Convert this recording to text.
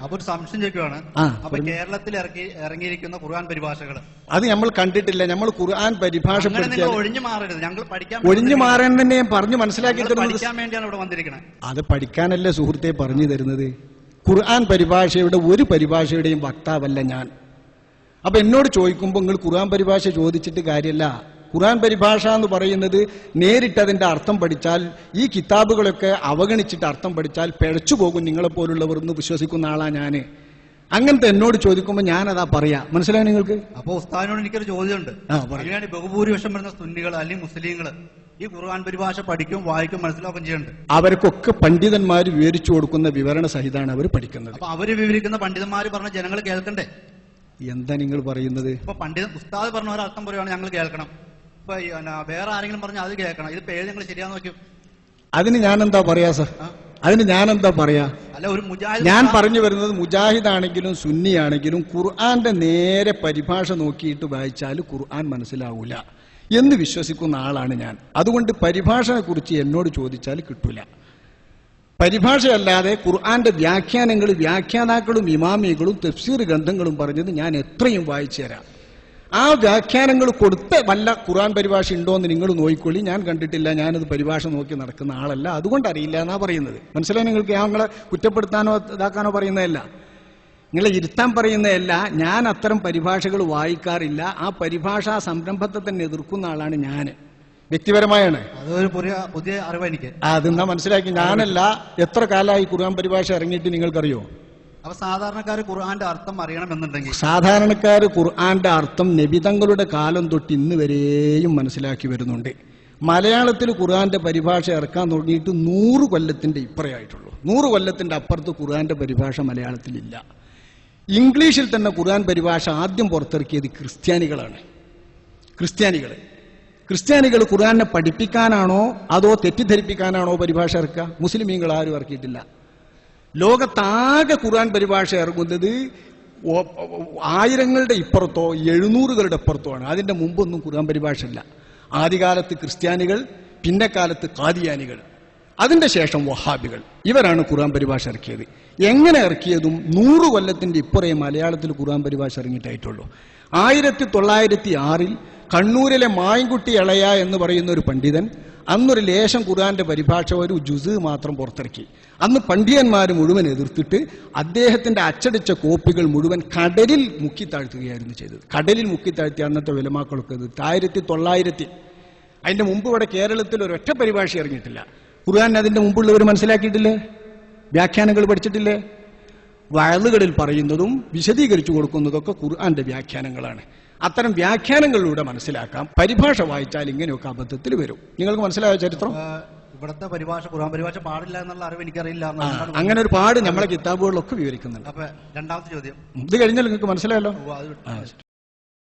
അപ്പൊ ഒരു സംശയം ചോദിക്കുകയാണ്. അപ്പൊ കേരളത്തിൽ ഇറങ്ങിയിരിക്കുന്ന ഖുർആൻ പരിഭാഷകൾ അത് നമ്മൾ കണ്ടിട്ടില്ല. നമ്മൾ ഖുർആൻ പരിഭാഷ ഒഴിഞ്ഞു മാറരുത്, ഞങ്ങൾ പഠിക്കാൻ ഒഴിഞ്ഞു മാറാൻ തന്നെ പറഞ്ഞു മനസ്സിലാക്കി പഠിക്കാൻ വേണ്ടിയാണ് ഇവിടെ വന്നിരിക്കുന്നത്. അത് പഠിക്കാനല്ലേ സുഹൃത്തെ പറഞ്ഞു തരുന്നത്. ഖുർആൻ പരിഭാഷയുടെ ഒരു പരിഭാഷയുടെയും വക്താവല്ല ഞാൻ. അപ്പൊ എന്നോട് ചോദിക്കുമ്പോൾ നിങ്ങൾ ഖുർആൻ പരിഭാഷ ചോദിച്ചിട്ട് കാര്യമല്ല. ഖുർആൻ പരിഭാഷ എന്ന് പറയുന്നത് നേരിട്ട് അതിന്റെ അർത്ഥം പഠിച്ചാൽ, ഈ കിതാബുകളൊക്കെ അവഗണിച്ചിട്ട് അർത്ഥം പഠിച്ചാൽ പിഴച്ചു പോകും നിങ്ങളെപ്പോലുള്ളവർ എന്ന് വിശ്വസിക്കുന്ന ആളാ ഞാൻ. അങ്ങനത്തെ എന്നോട് ചോദിക്കുമ്പോൾ ഞാനതാ പറയാ. മനസ്സിലായി നിങ്ങൾക്ക്? അപ്പൊ ഉസ്താദിനോട് എനിക്കൊരു ചോദ്യമുണ്ട്. അങ്ങനെയാണ് ബഹുഭൂരിപക്ഷം വരുന്ന സുന്നികൾ അല്ലെങ്കിൽ മുസ്ലിങ്ങൾ ഈ ഖുർആൻ പരിഭാഷ പഠിക്കും, വായിക്കും, മനസ്സിലാക്കുകയും ചെയ്യുന്നുണ്ട്. അവർക്കൊക്കെ പണ്ഡിതന്മാർ വിവരിച്ചു കൊടുക്കുന്ന വിവരണ സഹിതമാണ് അവർ പഠിക്കുന്നത്. അപ്പൊ അവര് വിവരിക്കുന്ന പണ്ഡിതന്മാർ പറഞ്ഞ ജനങ്ങൾ കേൾക്കണ്ടേ? എന്താ നിങ്ങൾ പറയുന്നത്? ഇപ്പൊ ഉസ്താദ് പറഞ്ഞ ഒരർത്ഥം പറയുകയാണ് ഞങ്ങൾ കേൾക്കണം. ഇപ്പൊ വേറെ ആരെങ്കിലും പറഞ്ഞാൽ അത് കേൾക്കണം. ഇത് പേര് നിങ്ങൾ ശരിയാന്ന് നോക്കും. അതിന് ഞാൻ എന്താ പറയാ സർ? അതിന് ഞാൻ എന്താ പറയാ? അല്ല, ഒരു മുജാഹിദ്, ഞാൻ പറഞ്ഞു വരുന്നത് മുജാഹിദ് ആണെങ്കിലും സുന്നി ആണെങ്കിലും ഖുർആന്റെ നേരെ പരിഭാഷ നോക്കിയിട്ട് വായിച്ചാൽ ഖുർആൻ മനസ്സിലാവൂല എന്ന് വിശ്വസിക്കുന്ന ആളാണ് ഞാൻ. അതുകൊണ്ട് പരിഭാഷയെ കുറിച്ച് എന്നോട് ചോദിച്ചാൽ കിട്ടൂല. പരിഭാഷയല്ലാതെ ഖുർആന്റെ വ്യാഖ്യാനങ്ങൾ വ്യാഖ്യാതാക്കളും ഇമാമികളും തഫ്സീർ ഗ്രന്ഥങ്ങളും പറഞ്ഞത് ഞാൻ എത്രയും വായിച്ചു തരാം. ആ വ്യാഖ്യാനങ്ങൾ കൊടുത്ത വല്ല ഖുർആൻ പരിഭാഷ ഉണ്ടോ എന്ന് നിങ്ങൾ നോക്കിക്കൊള്ളി. ഞാൻ കണ്ടിട്ടില്ല, ഞാനത് പരിഭാഷ നോക്കി നടക്കുന്ന ആളല്ല, അതുകൊണ്ട് അറിയില്ല എന്നാ പറയുന്നത്. മനസ്സിലായി നിങ്ങൾക്ക്? ഞങ്ങളെ കുറ്റപ്പെടുത്താനോ ഇതാക്കാനോ പറയുന്നതല്ല, നിങ്ങളെ ഇരുത്താൻ പറയുന്നതല്ല. ഞാൻ അത്തരം പരിഭാഷകൾ വായിക്കാറില്ല. ആ പരിഭാഷാ സംരംഭത്തെ തന്നെ എതിർക്കുന്ന ആളാണ് ഞാൻ, വ്യക്തിപരമായാണ്. അതൊരു പുതിയ അറിവ് എനിക്ക്. അതെന്നാ മനസ്സിലാക്കി. ഞാനല്ല. എത്ര കാലമായി ഖുർആൻ പരിഭാഷ ഇറങ്ങിയിട്ട് നിങ്ങൾക്കറിയോ? അപ്പൊ സാധാരണക്കാർ ഖുർആന്റെ അർത്ഥം അറിയണമെന്നുണ്ടെങ്കിൽ, സാധാരണക്കാർ ഖുർആന്റെ അർത്ഥം നബിതങ്ങളുടെ കാലം തൊട്ട് ഇന്ന് വരെയും മനസ്സിലാക്കി വരുന്നുണ്ട്. മലയാളത്തിൽ ഖുർആന്റെ പരിഭാഷ ഇറക്കാൻ തുടങ്ങിയിട്ട് 100 കൊല്ലത്തിന്റെ ഇപ്പറയായിട്ടുള്ളൂ. 100 കൊല്ലത്തിന്റെ അപ്പുറത്ത് ഖുർആന്റെ പരിഭാഷ മലയാളത്തിലില്ല. ഇംഗ്ലീഷിൽ തന്നെ ഖുർആൻ പരിഭാഷ ആദ്യം പുറത്തിറക്കിയത് ക്രിസ്ത്യാനികളാണ്. ക്രിസ്ത്യാനികൾ ഖുർആനെ പഠിപ്പിക്കാനാണോ അതോ തെറ്റിദ്ധരിപ്പിക്കാനാണോ പരിഭാഷ ഇറക്കുക? മുസ്ലിമീങ്ങൾ ആരും ഇറക്കിയിട്ടില്ല. ലോകത്താകെ ഖുർആൻ പരിഭാഷ ഇറങ്ങുന്നത് 1000ങ്ങളുടെ ഇപ്പുറത്തോ 700കളുടെ ഇപ്പുറത്തോ ആണ്. അതിന്റെ മുമ്പൊന്നും ഖുർആൻ പരിഭാഷ ഇല്ല. ആദ്യകാലത്ത് ക്രിസ്ത്യാനികൾ, പിന്നെ കാലത്ത് ഖാദിയാനികൾ, അതിന്റെ ശേഷം വഹാബികൾ, ഇവരാണ് ഖുർആൻ പരിഭാഷ ഇറക്കിയത്. എങ്ങനെ ഇറക്കിയതും 100 കൊല്ലത്തിന്റെ ഇപ്പുറേ മലയാളത്തിൽ ഖുർആൻ പരിഭാഷ ഇറങ്ങിയിട്ടായിട്ടുള്ളൂ. 1906 കണ്ണൂരിലെ മായൻകുട്ടി എളയ എന്ന് പറയുന്ന ഒരു പണ്ഡിതൻ അന്നൊരു ലേശം ഖുർആന്റെ പരിഭാഷ ഒരു ജുസ് മാത്രം പുറത്തിറക്കി. അന്ന് പണ്ഡിതന്മാർ മുഴുവൻ എതിർത്തിട്ട് അദ്ദേഹത്തിന്റെ അച്ചടിച്ച കോപ്പികൾ മുഴുവൻ കടലിൽ മുക്കിത്താഴ്ത്തുകയായിരുന്നു ചെയ്തത്. കടലിൽ മുക്കിത്താഴ്ത്തി അന്നത്തെ ഉലമാക്കളൊക്കെ എതിർത്ത് 1900. അതിന്റെ മുമ്പ് ഇവിടെ കേരളത്തിൽ ഒരൊറ്റ പരിഭാഷ ഇറങ്ങിയിട്ടില്ല. ഖുർആൻ അതിന്റെ മുമ്പുള്ളവർ മനസ്സിലാക്കിയിട്ടില്ലേ? വ്യാഖ്യാനങ്ങൾ പഠിച്ചിട്ടില്ലേ? വയലുകളിൽ പറയുന്നതും വിശദീകരിച്ചു കൊടുക്കുന്നതൊക്കെ ഖുർആന്റെ വ്യാഖ്യാനങ്ങളാണ്. അത്തരം വ്യാഖ്യാനങ്ങളിലൂടെ മനസ്സിലാക്കാം. പരിഭാഷ വായിച്ചാൽ ഇങ്ങനെയൊക്കെ അബദ്ധത്തിൽ വരും. നിങ്ങൾക്ക് മനസ്സിലായ ചരിത്രം? ഇവിടുത്തെ പരിഭാഷ ഖുർആൻ പരിഭാഷ പാടില്ല എന്നുള്ള അറിവ് എനിക്കറിയില്ല. അങ്ങനെ ഒരു പാട് നമ്മളെ കിതാബുകളിലൊക്കെ വിവരിക്കുന്നുണ്ട്. അപ്പൊ രണ്ടാമത്തെ ചോദ്യം ഇത് കഴിഞ്ഞാൽ നിങ്ങൾക്ക് മനസ്സിലായല്ലോ.